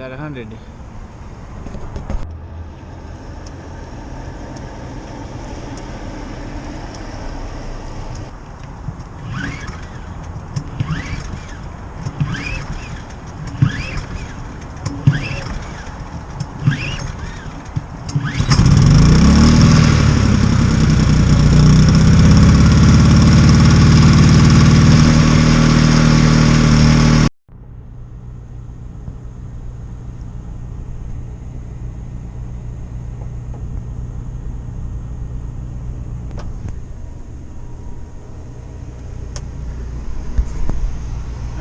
at 100.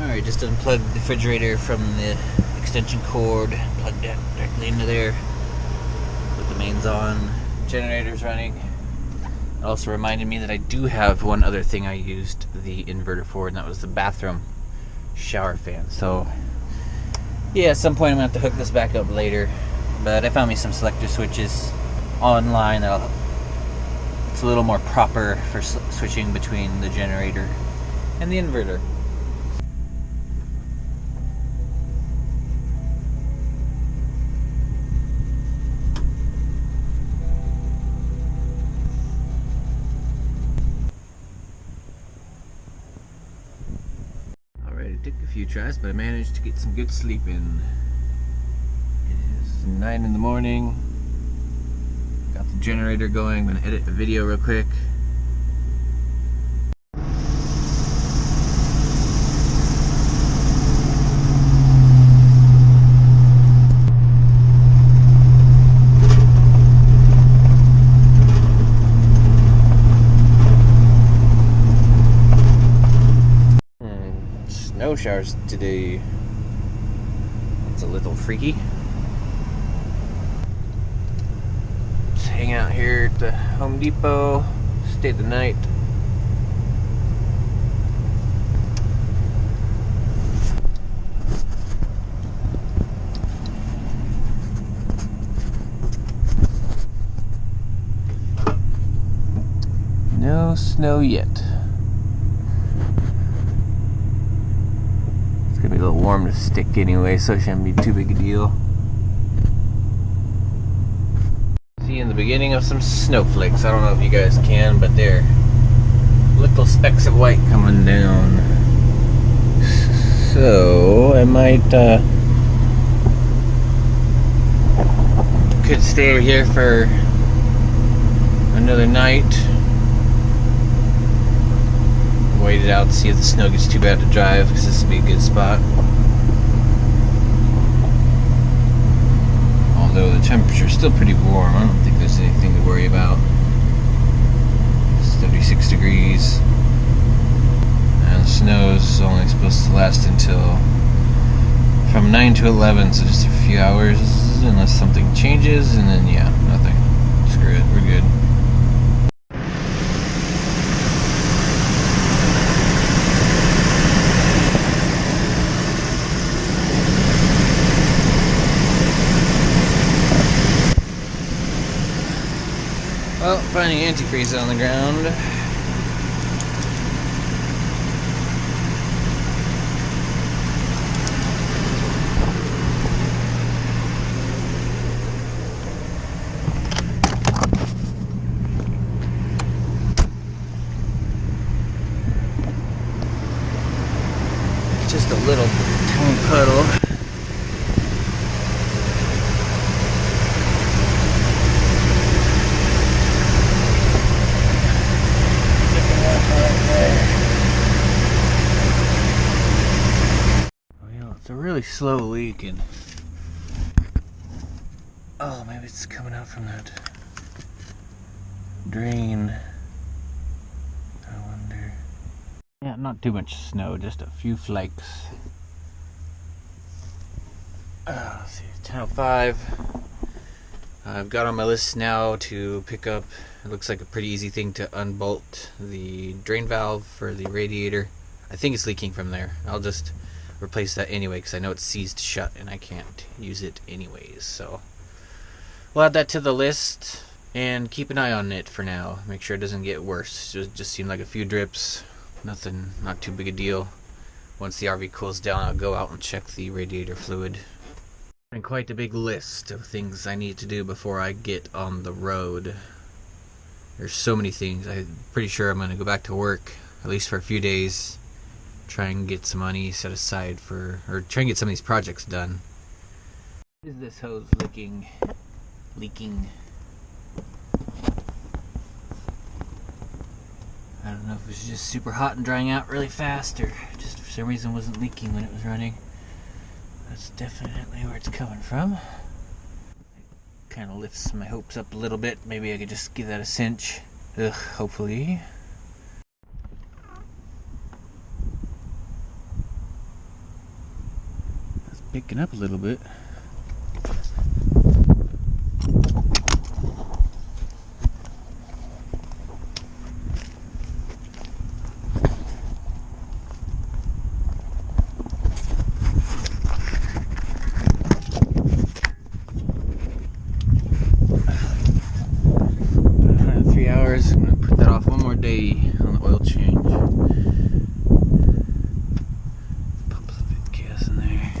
Alright, just unplugged the refrigerator from the extension cord, plugged it directly into there, put the mains on, generator's running. It also reminded me that I do have one other thing I used the inverter for, and that was the bathroom shower fan. So yeah, at some point I'm going to have to hook this back up later, but I found me some selector switches online that'll, it's a little more proper for switching between the generator and the inverter. It took a few tries, but I managed to get some good sleep in. It is 9 in the morning. Got the generator going. I'm gonna edit a video real quick. No showers today. It's a little freaky. Just hang out here at the Home Depot, stay the night. No snow yet. It's gonna be a little warm to stick anyway, so it shouldn't be too big a deal. Seeing the beginning of some snowflakes. I don't know if you guys can, but they're little specks of white coming down. So I might could stay here for another night. Wait it out to see if the snow gets too bad to drive, because this would be a good spot. Although the temperature is still pretty warm, I don't think there's anything to worry about. It's 36 degrees, and the snow is only supposed to last until from 9 to 11, so just a few hours, unless something changes, and then yeah, nothing. Screw it, we're good. Well, finding antifreeze on the ground. Just a little tiny puddle. It's a really slow leak, and oh, maybe it's coming out from that drain. I wonder. Yeah, not too much snow, just a few flakes. Let's see, 10:05. I've got on my list now to pick up, it looks like a pretty easy thing, to unbolt the drain valve for the radiator. I think it's leaking from there. I'll just replace that anyway, because I know it's seized shut and I can't use it anyways. So we'll add that to the list and keep an eye on it for now. Make sure it doesn't get worse. It just seemed like a few drips. Nothing, not too big a deal. Once the RV cools down, I'll go out and check the radiator fluid. preparing quite a big list of things I need to do before I get on the road. There's so many things. I'm pretty sure I'm going to go back to work, at least for a few days, try and get some money set aside or try and get some of these projects done. Is this hose leaking? I don't know if it was just super hot and drying out really fast, or just for some reason wasn't leaking when it was running. That's definitely where it's coming from. It kind of lifts my hopes up a little bit. Maybe I could just give that a cinch. Hopefully. It's picking up a little bit. I'm going to put that off one more day on the oil change. Pump a bit of gas in there.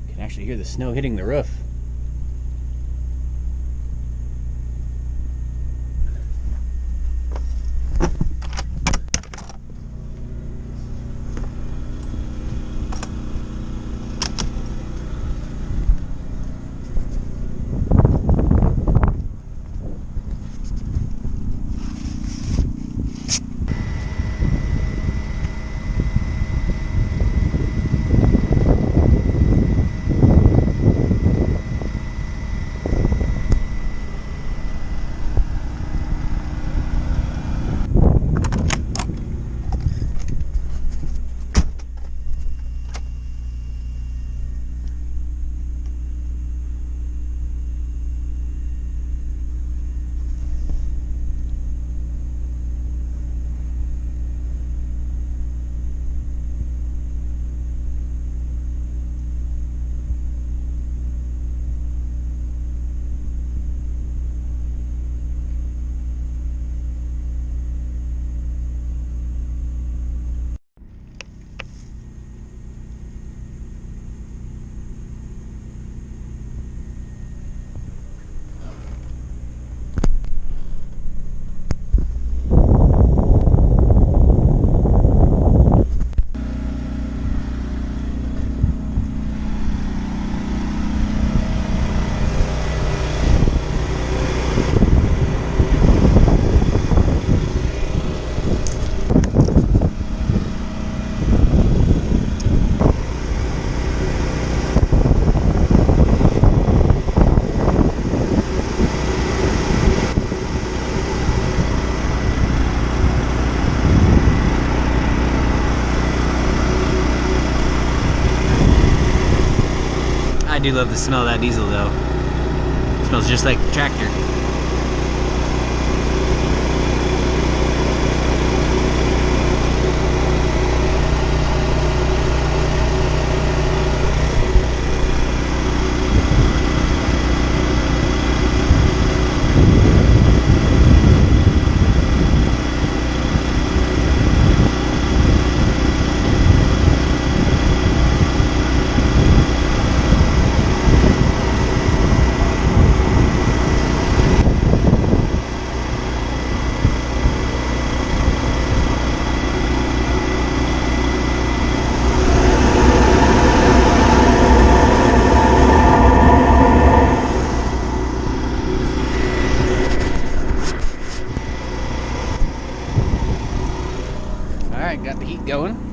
You can actually hear the snow hitting the roof. I do love the smell of that diesel though. It smells just like a tractor. Alright, got the heat going.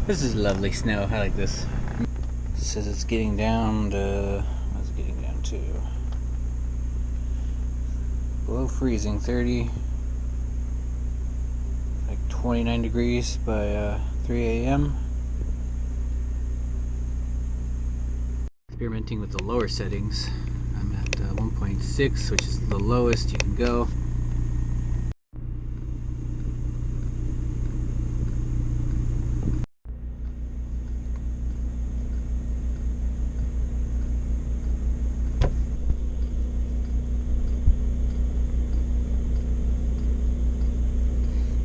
This is lovely snow. I like this. It says it's getting down to, what's it getting down to? Below freezing, 30, like 29 degrees by 3 a.m. Experimenting with the lower settings. I'm at 1.6, which is the lowest you can go.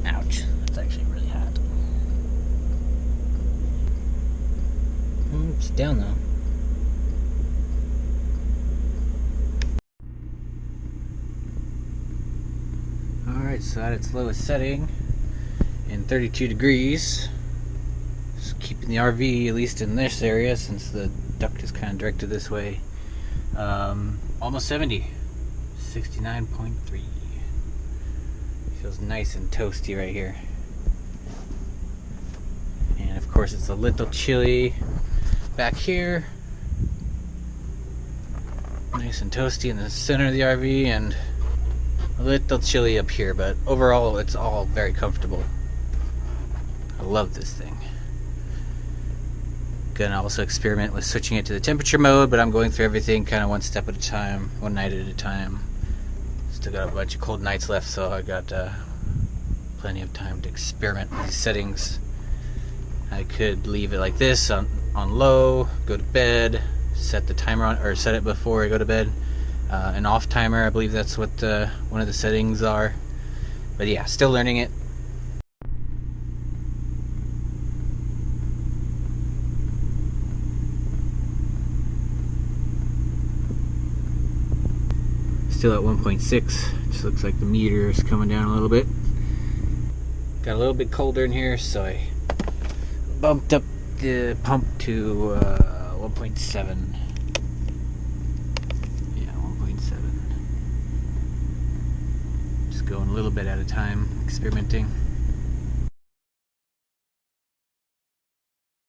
Ouch, that's actually really hot. It's down though. Alright, so at its lowest setting, in 32 degrees, just keeping the RV, at least in this area, since the duct is kind of directed this way, almost 70, 69.3. Feels nice and toasty right here. And of course it's a little chilly back here. Nice and toasty in the center of the RV, and a little chilly up here, but overall it's all very comfortable. I love this thing. Gonna also experiment with switching it to the temperature mode, but I'm going through everything kind of one step at a time, one night at a time. Still got a bunch of cold nights left, so I got plenty of time to experiment with these settings. I could leave it like this on low, go to bed, set the timer on, or set it before I go to bed. An off timer, I believe that's what one of the settings are. But yeah, still learning it. Still at 1.6. Just looks like the meter is coming down a little bit. Got a little bit colder in here, so I bumped up the pump to 1.7. Yeah, 1.7. Just going a little bit at a time, experimenting.